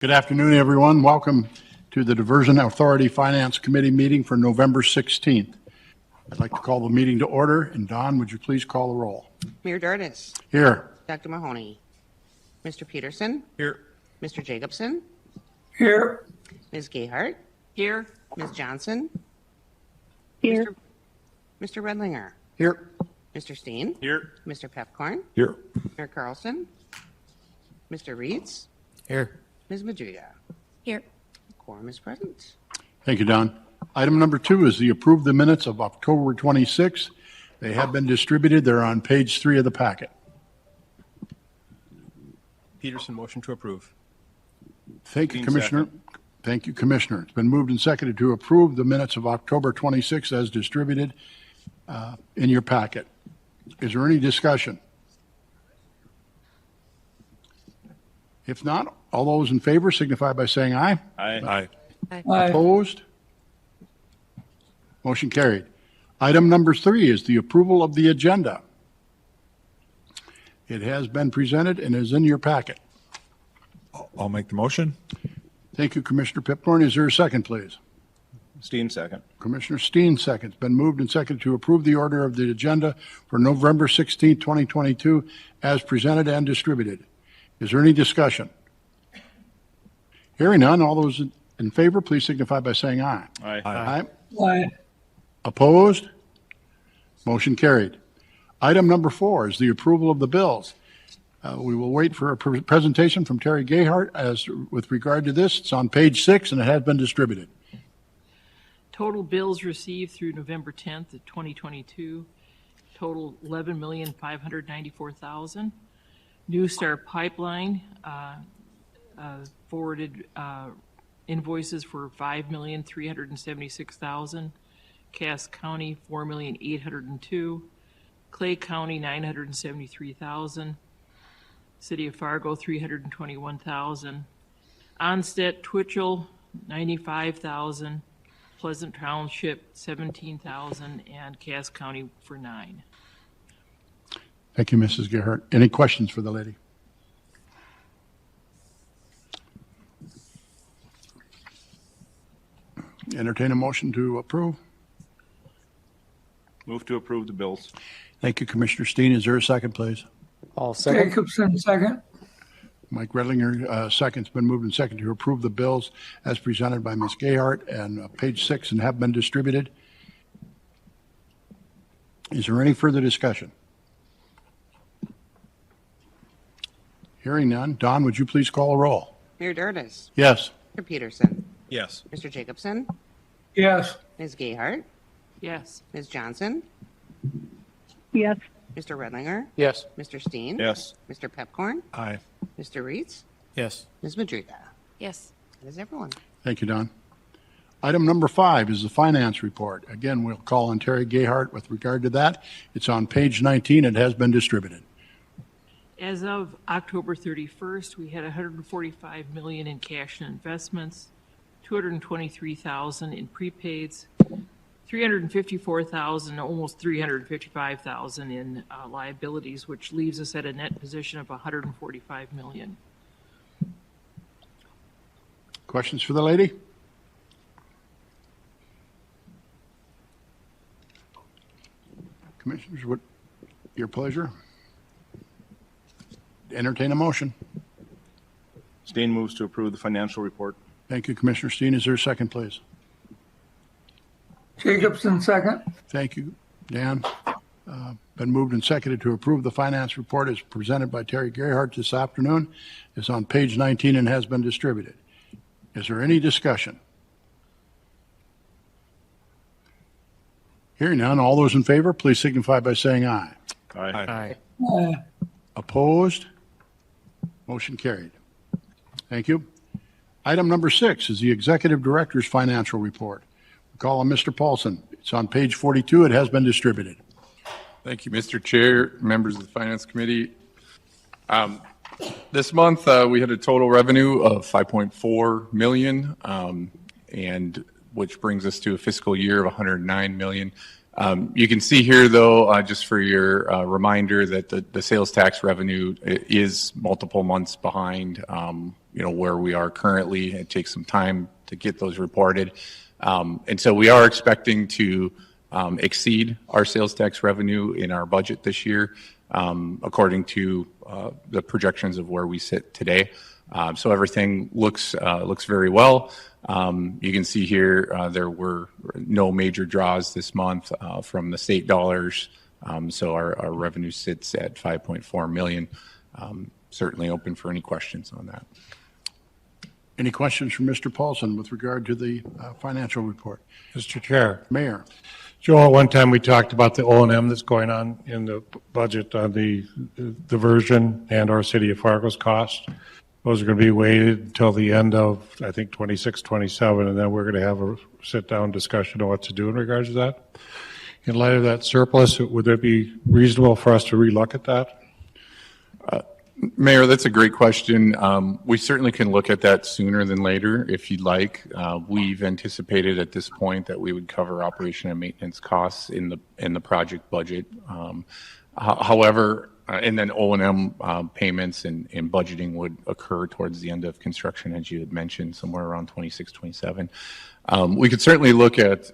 Good afternoon, everyone. Welcome to the Diversion Authority Finance Committee meeting for November 16th. I'd like to call the meeting to order. And Don, would you please call the roll? Mayor Dardis. Here. Dr. Mahoney. Mr. Peterson. Here. Mr. Jacobson. Here. Ms. Gayhart. Here. Ms. Johnson. Here. Mr. Redlinger. Here. Mr. Steen. Here. Mr. Pepcorn. Here. Mayor Carlson. Mr. Reeds. Here. Ms. Madriga. Here. Quorum is present. Thank you, Don. Item number 2 is the approve the minutes of October 26th. They have been distributed. They're on page 3 of the packet. Peterson, motion to approve. Thank you, Dean, Commissioner. Thank you, Commissioner. It's been moved and seconded to approve the minutes of October 26th as distributed in your packet. Is there any discussion? If not, all those in favor signify by saying aye. Aye. Opposed? Motion carried. Item number 3 is the approval of the agenda. It has been presented and is in your packet. I'll make the motion. Thank you, Commissioner Pipthorn. Is there a second, please? Steen, second. Commissioner Steen seconds. Been moved and seconded to approve the order of the agenda for November 16, 2022 as presented and distributed. Is there any discussion? Hearing none, all those in favor, please signify by saying aye. Aye. Aye. Aye. Opposed? Motion carried. Item number 4 is the approval of the bills. We will wait for a presentation from Terry Gayhart as with regard to this. It's on page 6 and it has been distributed. Total bills received through November 10th of 2022, total $11,594,000. New Star Pipeline forwarded invoices for $5,376,000. Cass County, $4,802,000. Clay County, $973,000. City of Fargo, $321,000. Onstead, Twitchell, $95,000. Pleasant Township, $17,000, and Cass County for $9,000. Thank you, Mrs. Gayhart. Any questions for the lady? Entertain a motion to approve. Move to approve the bills. Thank you, Commissioner Steen. Is there a second, please? All second. Jacobson, second. Mike Redlinger, seconds. Been moved and seconded to approve the bills as presented by Ms. Gayhart and page 6 and have been distributed. Is there any further discussion? Hearing none. Don, would you please call a roll? Mayor Dardis. Yes. Mr. Peterson. Yes. Mr. Jacobson. Yes. Ms. Gayhart. Yes. Ms. Johnson. Yes. Mr. Redlinger. Yes. Mr. Steen. Yes. Mr. Pepcorn. Aye. Mr. Reeds. Yes. Ms. Madriga. Yes. That is everyone. Thank you, Don. Item number 5 is the finance report. Again, we'll call on Terry Gayhart with regard to that. It's on page 19. It has been distributed. As of October 31st, we had $145 million in cash and investments, $223,000 in prepaids, $354,000, almost $355,000 in liabilities, which leaves us at a net position of $145 million. Questions for the lady? Commissioners, what your pleasure? Entertain a motion. Steen moves to approve the financial report. Thank you, Commissioner Steen. Is there a second, please? Jacobson, second. Thank you, Dan. Been moved and seconded to approve the finance report as presented by Terry Gayhart this afternoon. It's on page 19 and has been distributed. Is there any discussion? Hearing none, all those in favor, please signify by saying aye. Aye. Aye. Opposed? Motion carried. Thank you. Item number 6 is the Executive Director's Financial Report. We call on Mr. Paulson. It's on page 42. It has been distributed. Thank you, Mr. Chair, members of the Finance Committee. This month, we had a total revenue of $5.4 million, and which brings us to a fiscal year of $109 million. You can see here, though, just for your reminder, that the sales tax revenue is multiple months behind, where we are currently. It takes some time to get those reported. And so we are expecting to exceed our sales tax revenue in our budget this year, according to the projections of where we sit today. So everything looks very well. You can see here there were no major draws this month from the state dollars. So our revenue sits at $5.4 million. Certainly open for any questions on that. Any questions from Mr. Paulson with regard to the financial report? Mr. Chair. Mayor? Joe, at one time we talked about the O&M that's going on in the budget on the diversion and our City of Fargo's cost. Those are going to be weighted until the end of, I think, 26, 27, and then we're going to have a sit-down discussion on what to do in regards to that. In light of that surplus, would it be reasonable for us to relook at that? Mayor, that's a great question. We certainly can look at that sooner than later if you'd like. We've anticipated at this point that we would cover operation and maintenance costs in the project budget. However, and then O&M payments and budgeting would occur towards the end of construction, as you had mentioned, somewhere around 26, 27. We could certainly look at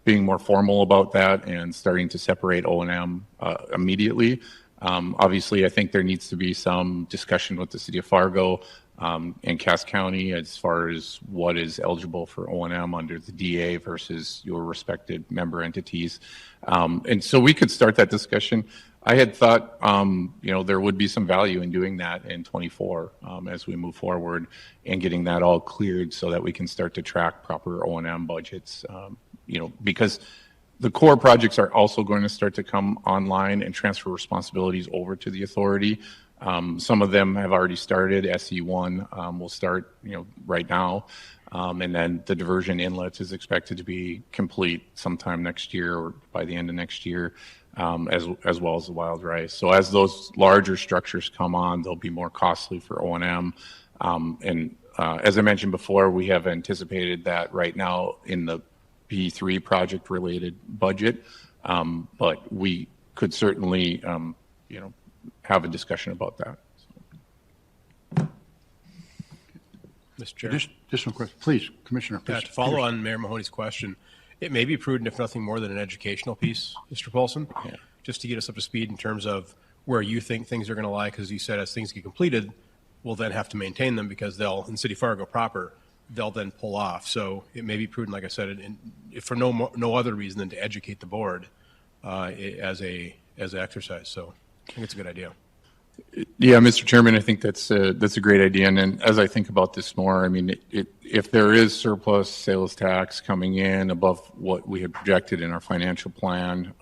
being more formal about that and starting to separate O&M immediately. Obviously, I think there needs to be some discussion with the City of Fargo and Cass County as far as what is eligible for O&M under the DA versus your respective member entities. And so we could start that discussion. I had thought, there would be some value in doing that in 24 as we move forward and getting that all cleared so that we can start to track proper O&M budgets, because the core projects are also going to start to come online and transfer responsibilities over to the authority. Some of them have already started. SE1 will start, right now. And then the diversion inlet is expected to be complete sometime next year or by the end of next year, as well as the wild rice. So as those larger structures come on, they'll be more costly for O&M. As I mentioned before, we have anticipated that right now in the P3 project related budget, but we could certainly, have a discussion about that. Mr. Chair. Additional question, please, Commissioner. To follow on Mayor Mahoney's question, it may be prudent, if nothing more than an educational piece, Mr. Paulson, just to get us up to speed in terms of where you think things are going to lie, because you said as things get completed, we'll then have to maintain them because they'll, in City Fargo proper, they'll then pull off. So it may be prudent, like I said, and if for no other reason than to educate the board as an exercise. So I think it's a good idea. Yeah, Mr. Chairman, I think that's a great idea. And then as I think about this more, I mean, if there is surplus sales tax coming in above what we had projected in our financial plan,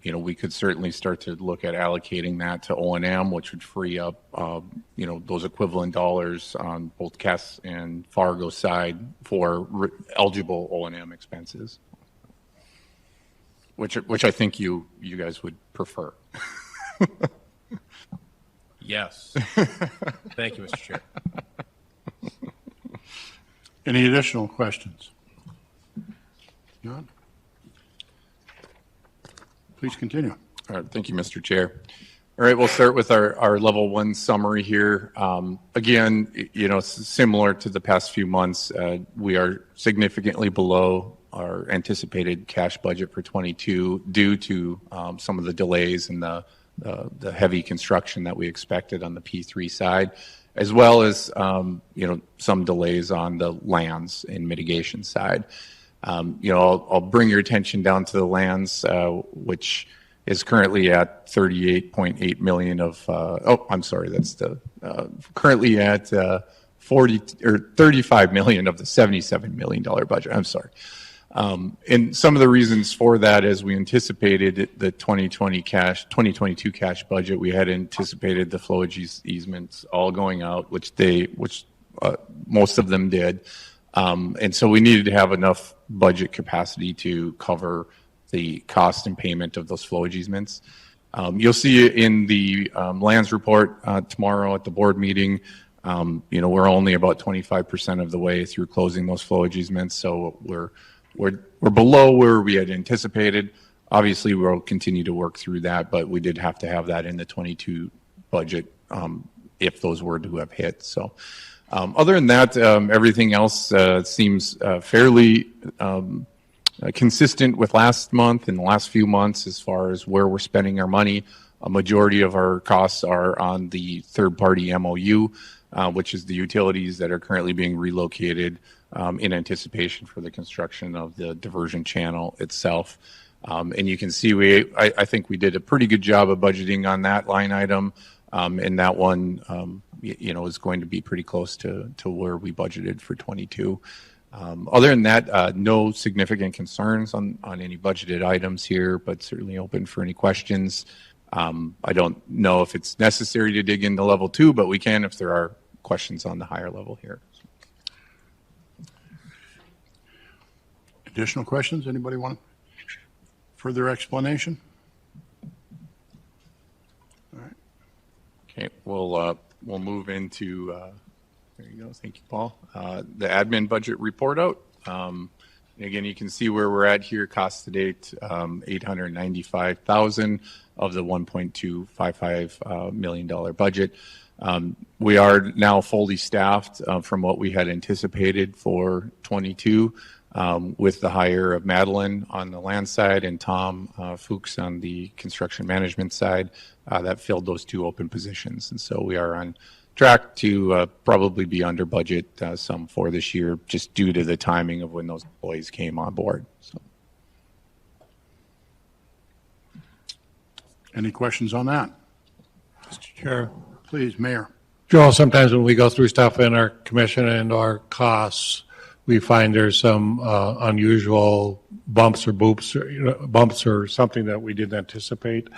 we could certainly start to look at allocating that to O&M, which would free up, those equivalent dollars on both Cass and Fargo side for eligible O&M expenses, which I think you guys would prefer. Yes. Thank you, Mr. Chair. Any additional questions? None? Please continue. All right, thank you, Mr. Chair. All right, we'll start with our level one summary here. Again, similar to the past few months, we are significantly below our anticipated cash budget for 22 due to some of the delays in the heavy construction that we expected on the P3 side, as well as, some delays on the lands and mitigation side. I'll bring your attention down to the lands, which is currently at 38.8 million currently at 35 million of the $77 million budget. I'm sorry. And some of the reasons for that, as we anticipated the 2022 cash budget, we had anticipated the flowage easements all going out, which most of them did. And so we needed to have enough budget capacity to cover the cost and payment of those flowage easements. You'll see in the lands report tomorrow at the board meeting, we're only about 25% of the way through closing those flowage easements. So we're below where we had anticipated. Obviously, we'll continue to work through that, but we did have to have that in the 22 budget if those were to have hit. So other than that, everything else seems fairly consistent with last month and the last few months as far as where we're spending our money. A majority of our costs are on the third-party MOU, which is the utilities that are currently being relocated in anticipation for the construction of the diversion channel itself. And you can see I think we did a pretty good job of budgeting on that line item, and that one is going to be pretty close to where we budgeted for 22. Other than that, no significant concerns on any budgeted items here, but certainly open for any questions. I don't know if it's necessary to dig into level 2, but we can if there are questions on the higher level here. Additional questions? Anybody want further explanation? All right. Okay, we'll move into, there you go, thank you, Paul. The admin budget report out. Again, you can see where we're at here, cost to date, $895,000 of the $1.255 million budget. We are now fully staffed from what we had anticipated for 22 with the hire of Madeline on the land side and Tom Fuchs on the construction management side. That filled those 2 open positions. And so we are on track to probably be under budget some for this year, just due to the timing of when those employees came on board. So. Any questions on that? Mr. Chair. Please, Mayor. Joel, sometimes when we go through stuff in our commission and our costs, we find there's some unusual bumps or bumps or something that we didn't anticipate.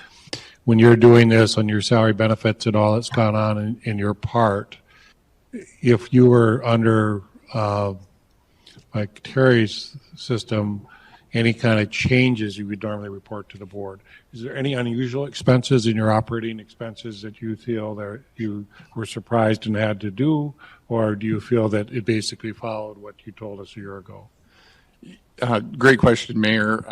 When you're doing this on your salary benefits and all that's gone on in your part, if you were under like Terry's system, any kind of changes you would normally report to the board. Is there any unusual expenses in your operating expenses that you feel that you were surprised and had to do, or do you feel that it basically followed what you told us a year ago? Great question, Mayor.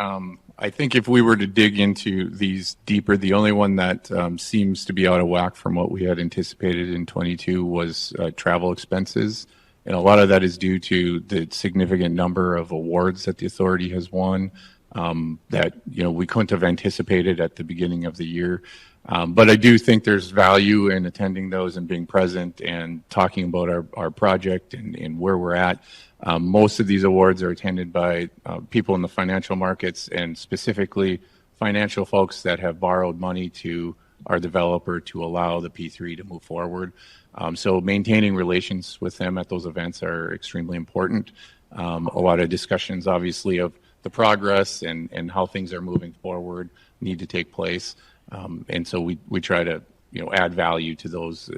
I think if we were to dig into these deeper, the only one that seems to be out of whack from what we had anticipated in 22 was travel expenses. And a lot of that is due to the significant number of awards that the authority has won that we couldn't have anticipated at the beginning of the year. But I do think there's value in attending those and being present and talking about our project and where we're at. Most of these awards are attended by people in the financial markets and specifically financial folks that have borrowed money to our developer to allow the P3 to move forward. So maintaining relations with them at those events are extremely important. A lot of discussions, obviously, of the progress and how things are moving forward need to take place. And so we try to add value to those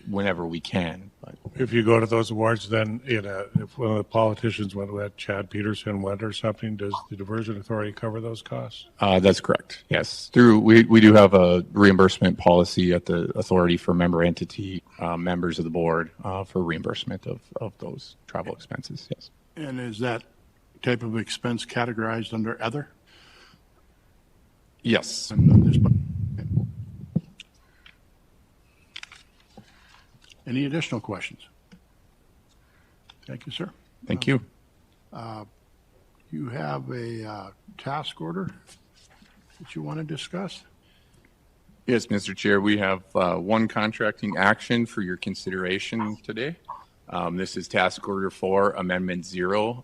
whenever we can. But if you go to those awards, then if one of the politicians went with Chad Peterson went or something, does the Diversion Authority cover those costs? That's correct. Yes, we do have a reimbursement policy at the authority for member entity members of the board for reimbursement of those travel expenses. Yes. And is that type of expense categorized under other? Yes. Any additional questions? Thank you, sir. Thank you. You have a task order that you want to discuss? Yes, Mr. Chair, we have one contracting action for your consideration today. This is Task Order 4, Amendment 0.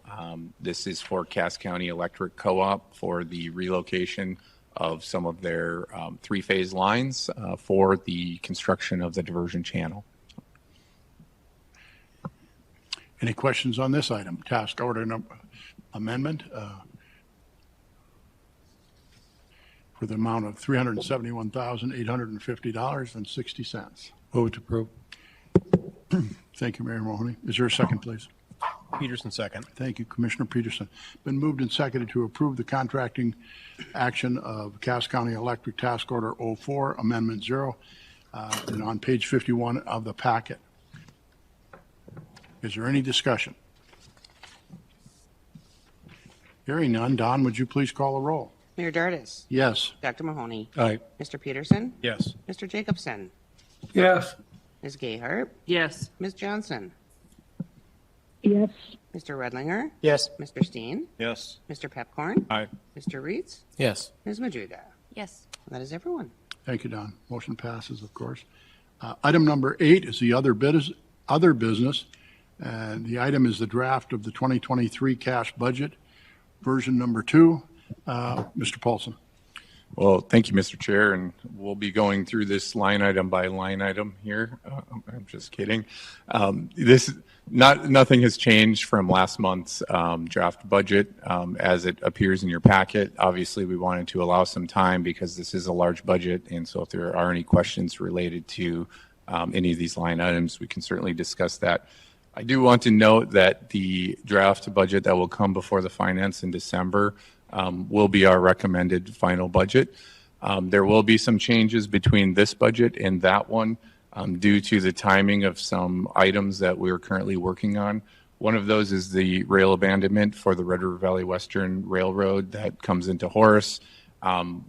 This is for Cass County Electric Co-op for the relocation of some of their three-phase lines for the construction of the diversion channel. Any questions on this item? Task order amendment for the amount of $371,850.60. Move to approve. Thank you, Mayor Mahoney. Is there a second, please? Peterson, second. Thank you, Commissioner Peterson. Been moved and seconded to approve the contracting action of Cass County Electric Task Order 04, Amendment 0, and on page 51 of the packet. Is there any discussion? Hearing none, Don, would you please call the roll? Mayor Dardis. Yes. Dr. Mahoney. Aye. Mr. Peterson. Yes. Mr. Jacobson. Yes. Ms. Gayhart. Yes. Ms. Johnson. yes, Mr. Redlinger. Yes. Mr. Steen. Yes. Mr. Pepcorn. Aye. Mr. Reeds. Yes. Ms. Majuga. yes, That is everyone. Thank you, Don. Motion passes, of course. Item number 8 is the other business, and the item is the draft of the 2023 cash budget, version number 2. Mr. Paulson. Well, thank you, Mr. Chair, and we'll be going through this line item by line item here. I'm just kidding. Nothing has changed from last month's draft budget as it appears in your packet. Obviously, we wanted to allow some time because this is a large budget, and so if there are any questions related to any of these line items, we can certainly discuss that. I do want to note that the draft budget that will come before the finance in December will be our recommended final budget. There will be some changes between this budget and that one due to the timing of some items that we are currently working on. One of those is the rail abandonment for the Red River Valley Western Railroad that comes into Horace.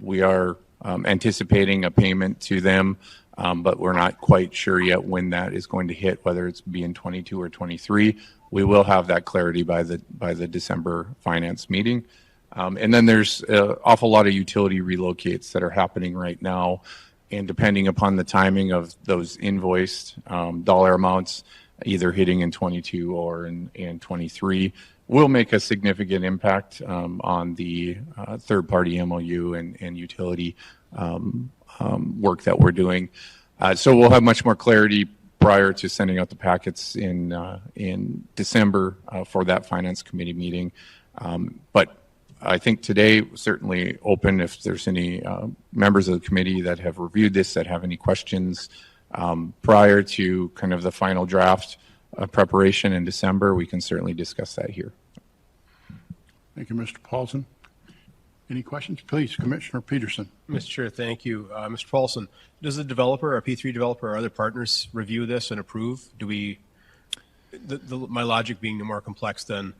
We are anticipating a payment to them, but we're not quite sure yet when that is going to hit, whether it's be in 22 or 23. We will have that clarity by the December finance meeting. And then there's an awful lot of utility relocates that are happening right now. And depending upon the timing of those invoiced dollar amounts, either hitting in 22 or in 23, will make a significant impact on the third-party MOU and utility work that we're doing. So we'll have much more clarity prior to sending out the packets in December for that Finance Committee meeting. But I think today certainly open if there's any members of the committee that have reviewed this that have any questions prior to kind of the final draft preparation in December. We can certainly discuss that here. Thank you, Mr. Paulson. Any questions? Please, Commissioner Peterson. Mr. Chair, thank you. Mr. Paulson, does the developer, our P3 developer, or other partners review this and approve? Do we, my logic being no more complex than,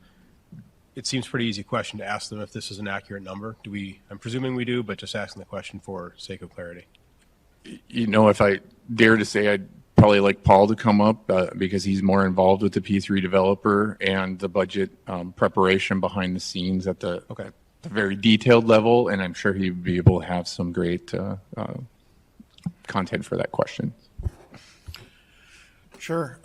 it seems pretty easy question to ask them if this is an accurate number. Do we, I'm presuming we do, but just asking the question for sake of clarity. You know, if I dare to say, I'd probably like Paul to come up because he's more involved with the P3 developer and the budget preparation behind the scenes at the very detailed level, and I'm sure he'd be able to have some great content for that question. Sure.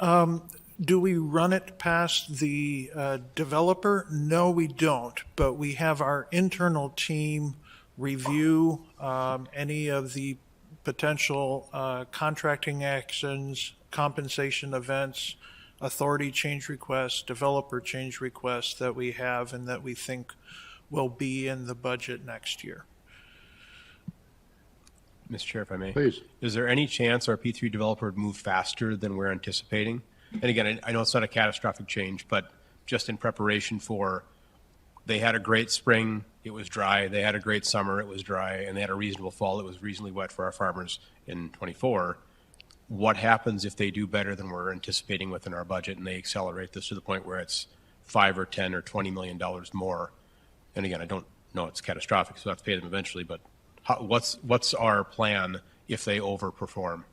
Do we run it past the developer? No, we don't, but we have our internal team review any of the potential contracting actions, compensation events, authority change requests, developer change requests that we have and that we think will be in the budget next year. Mr. Chair, if I may. Please. Is there any chance our P3 developer would move faster than we're anticipating? And again, I know it's not a catastrophic change, but just in preparation for, they had a great spring, it was dry. They had a great summer, it was dry. And they had a reasonable fall, it was reasonably wet for our farmers in 24. What happens if they do better than we're anticipating within our budget and they accelerate this to the point where it's $5 or $10 or $20 million more? And again, I don't know it's catastrophic, so I have to pay them eventually, but what's our plan if they overperform?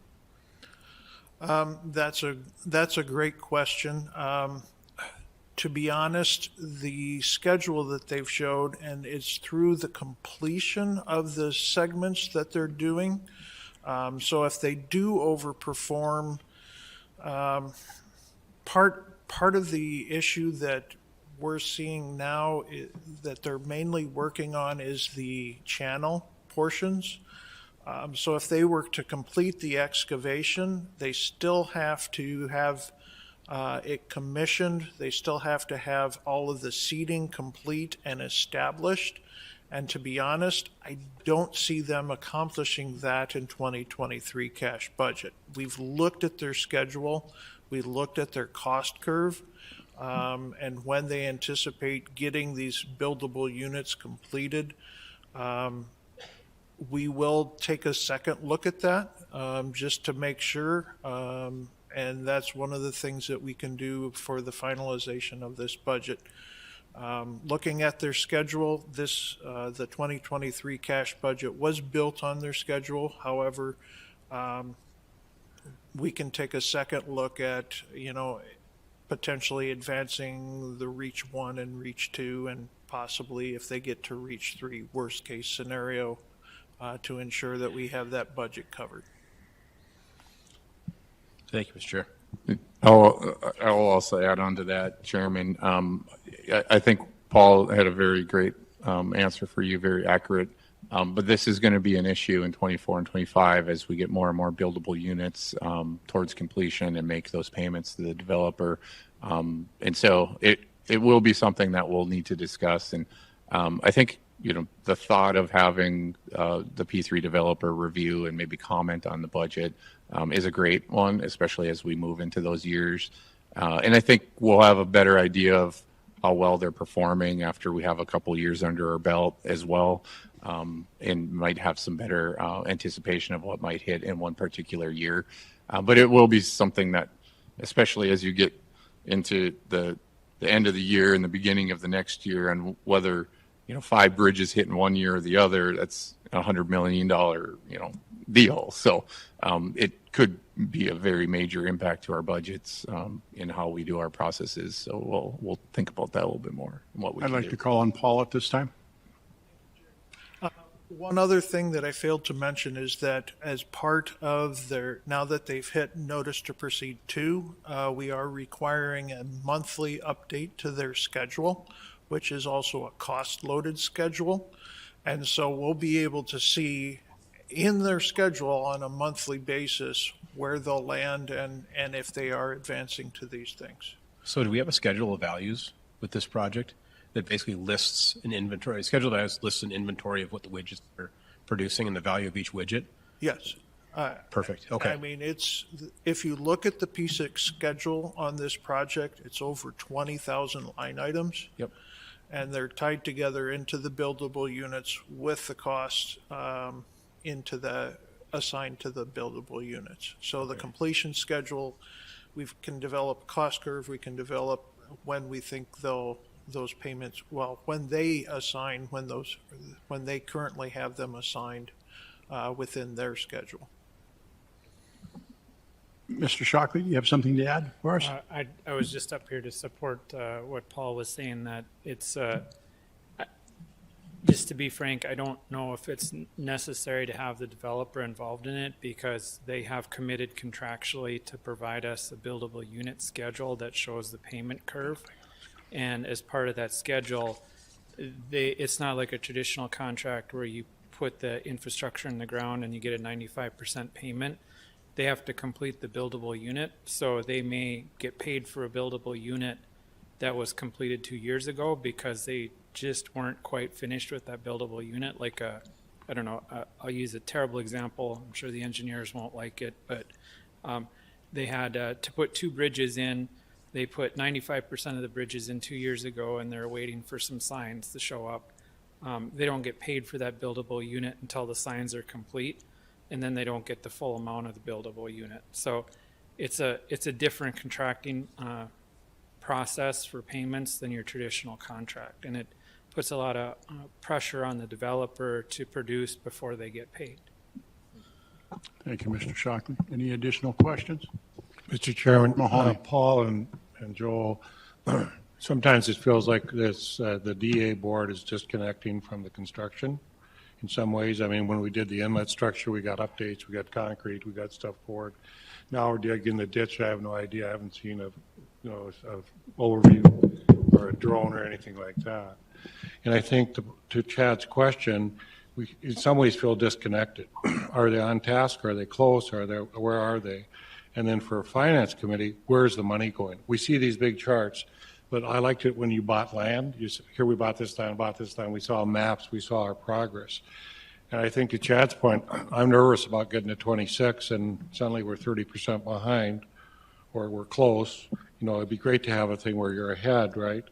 That's a great question. To be honest, the schedule that they've showed, and it's through the completion of the segments that they're doing. So if they do overperform, part of the issue that we're seeing now that they're mainly working on is the channel portions. So if they were to complete the excavation, they still have to have it commissioned. They still have to have all of the seating complete and established. And to be honest, I don't see them accomplishing that in 2023 cash budget. We've looked at their schedule. We looked at their cost curve. And when they anticipate getting these buildable units completed, we will take a second look at that just to make sure. And that's one of the things that we can do for the finalization of this budget. Looking at their schedule, the 2023 cash budget was built on their schedule. However, we can take a second look at, potentially advancing the Reach 1 and Reach 2, and possibly if they get to Reach 3, worst case scenario, to ensure that we have that budget covered. Thank you, Mr. Chair. I'll also add on to that, Chairman. I think Paul had a very great answer for you, very accurate. But this is going to be an issue in 24 and 25 as we get more and more buildable units towards completion and make those payments to the developer. And so it will be something that we'll need to discuss. And I think, the thought of having the P3 developer review and maybe comment on the budget is a great one, especially as we move into those years. And I think we'll have a better idea of how well they're performing after we have a couple years under our belt as well, and might have some better anticipation of what might hit in one particular year. But it will be something that, especially as you get into the end of the year and the beginning of the next year, and whether 5 bridges hit in one year or the other, that's $100 million, deal. So it could be a very major impact to our budgets in how we do our processes. So we'll think about that a little bit more. And what we I'd can like do. to call on Paul at this time. One other thing that I failed to mention is that as part of now that they've hit Notice to Proceed 2, we are requiring a monthly update to their schedule, which is also a cost-loaded schedule. And so we'll be able to see in their schedule on a monthly basis where they'll land and if they are advancing to these things. So do we have a schedule of values with this project that basically lists an inventory? Schedule of values lists an inventory of what the widgets are producing and the value of each widget? Yes. Perfect. Okay. I mean, if you look at the P6 schedule on this project, it's over 20,000 line items. Yep. And they're tied together into the buildable units with the cost assigned to the buildable units. So the completion schedule, we can develop a cost curve, we can develop when we think those payments, when they currently have them assigned within their schedule. Mr. Shockley, do you have something to add for us? I was just up here to support what Paul was saying, that it's, just to be frank, I don't know if it's necessary to have the developer involved in it, because they have committed contractually to provide us a buildable unit schedule that shows the payment curve. And as part of that schedule, it's not like a traditional contract where you put the infrastructure in the ground and you get a 95% payment. They have to complete the buildable unit, so they may get paid for a buildable unit that was completed 2 years ago because they just weren't quite finished with that buildable unit. Like I'll use a terrible example. I'm sure the engineers won't like it, but they had to put 2 bridges in. They put 95% of the bridges in 2 years ago, and they're waiting for some signs to show up. They don't get paid for that buildable unit until the signs are complete, and then they don't get the full amount of the buildable unit. So it's a different contracting process for payments than your traditional contract, and it puts a lot of pressure on the developer to produce before they get paid. Thank you, Mr. Shockley. Any additional questions? Mr. Chairman, Mahoney. Paul and Joel, sometimes it feels like the DA board is disconnecting from the construction in some ways. I mean, when we did the inlet structure, we got updates, we got concrete, we got stuff poured. Now we're digging the ditch. I have no idea. I haven't seen a overview or a drone or anything like that. And I think to Chad's question, we in some ways feel disconnected. Are they on task? Are they close? Where are they? And then for a finance committee, where's the money going? We see these big charts, but I liked it when you bought land. Here we bought this time. We saw maps, we saw our progress. And I think to Chad's point, I'm nervous about getting to 26 and suddenly we're 30% behind or we're close. It'd be great to have a thing where you're ahead, right?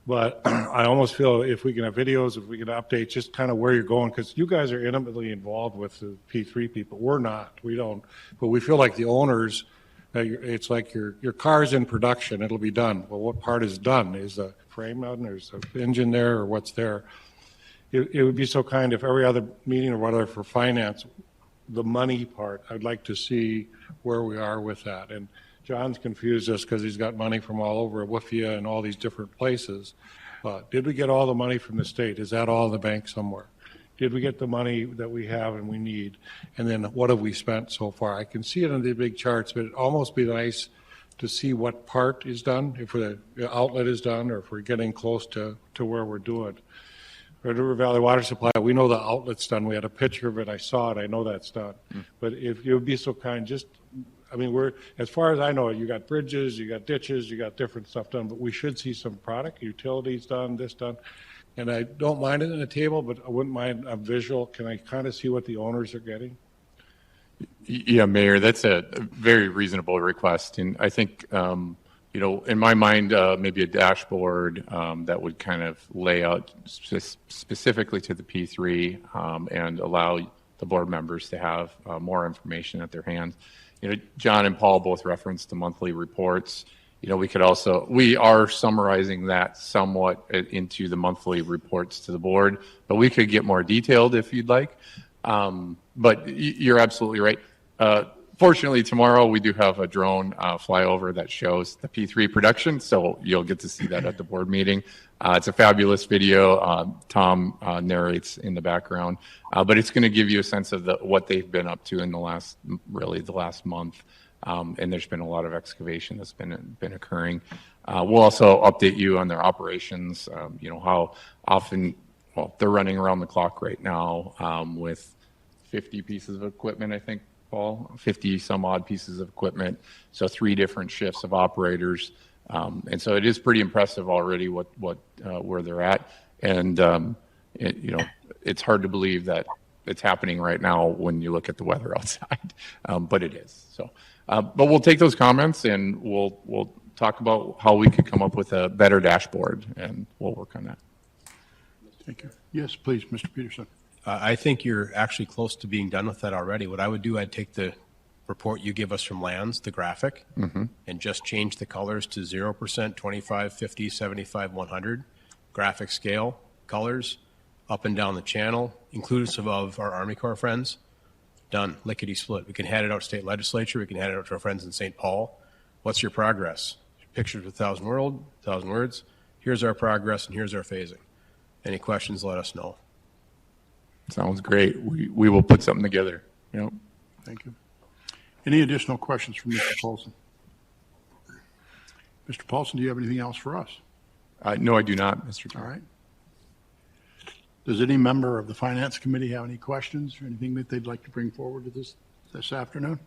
But I almost feel if we can have videos, if we can update just kind of where you're going, because you guys are intimately involved with the P3 people. We're not. We don't. But we feel like the owners It's like your car's in production, it'll be done. Well, what part is done? Is the frame done, or is the engine there, or what's there? It would be so kind if every other meeting or whatever for finance, the money part, I'd like to see where we are with that. And John's confused us because he's got money from all over WFIA and all these different places. Did we get all the money from the state? Is that all in the bank somewhere? Did we get the money that we have and we need? And then what have we spent so far? I can see it in the big charts, but it'd almost be nice to see what part is done, if the outlet is done, or if we're getting close to where we're doing. Red River Valley Water Supply, we know the outlet's done. We had a picture of it. I saw it. I know that's done. But if you would be so kind, as far as I know, you got bridges, you got ditches, you got different stuff done, but we should see some product, utilities done, this done. And I don't mind it in a table, but I wouldn't mind a visual. Can I kind of see what the owners are getting? Yeah, Mayor, that's a very reasonable request. And I think, in my mind, maybe a dashboard that would kind of lay out specifically to the P3 and allow the board members to have more information at their hands. John and Paul both referenced the monthly reports. We are summarizing that somewhat into the monthly reports to the board, but we could get more detailed if you'd like. But you're absolutely right. Fortunately, tomorrow we do have a drone flyover that shows the P3 production, so you'll get to see that at the board meeting. It's a fabulous video. Tom narrates in the background, but it's going to give you a sense of what they've been up to in the last month. And there's been a lot of excavation that's been occurring. We'll also update you on their operations, how often, they're running around the clock right now with 50 pieces of equipment, I think, Paul, 50 some odd pieces of equipment. So 3 different shifts of operators. And so it is pretty impressive already where they're at. And, it's hard to believe that it's happening right now when you look at the weather outside, but it is. So, but we'll take those comments and we'll talk about how we could come up with a better dashboard, and we'll work on that. Thank you. Yes, please, Mr. Peterson. I think you're actually close to being done with that already. What I would do, I'd take the report you give us from Lands, the graphic, and just change the colors to 0%, 25, 50, 75, 100, graphic scale, colors, up and down the channel, inclusive of our Army Corps friends. Done. Lickety split. We can hand it out to state legislature. We can hand it out to our friends in St. Paul. What's your progress? Pictures with 1,000 words. Here's our progress and here's our phasing. Any questions, let us know. Sounds great. We will put something together. Thank you. Any additional questions from Mr. Paulson? Mr. Paulson, do you have anything else for us? No, I do not, Mr. Chair. All right. Does any member of the Finance Committee have any questions or anything that they'd like to bring forward to this afternoon?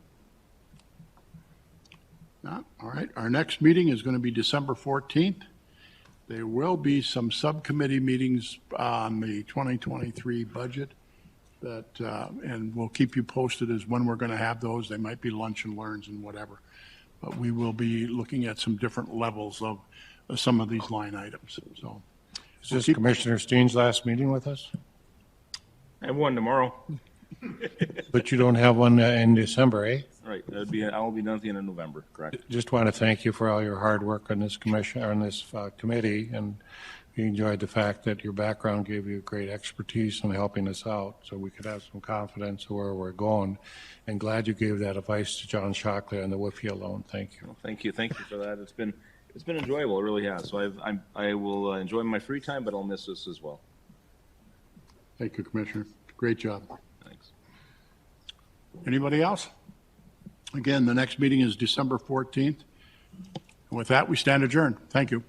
Not? All right. Our next meeting is going to be December 14th. There will be some subcommittee meetings on the 2023 budget and we'll keep you posted as when we're going to have those. They might be lunch and learns and whatever, but we will be looking at some different levels of some of these line items. So, is this Commissioner Steen's last meeting with us? I have one tomorrow. But you don't have one in December, eh? Right. I'll be done at the end of November, correct? Just want to thank you for all your hard work on this committee, and we enjoyed the fact that your background gave you great expertise in helping us out, so we could have some confidence of where we're going. And glad you gave that advice to John Shockley on the WFIA loan. Thank you. Well, thank you for that. It's been enjoyable. It really has. So I will enjoy my free time, but I'll miss this as well. Thank you, Commissioner. Great job. Thanks. Anybody else? Again, the next meeting is December 14th. And with that, we stand adjourned. Thank you.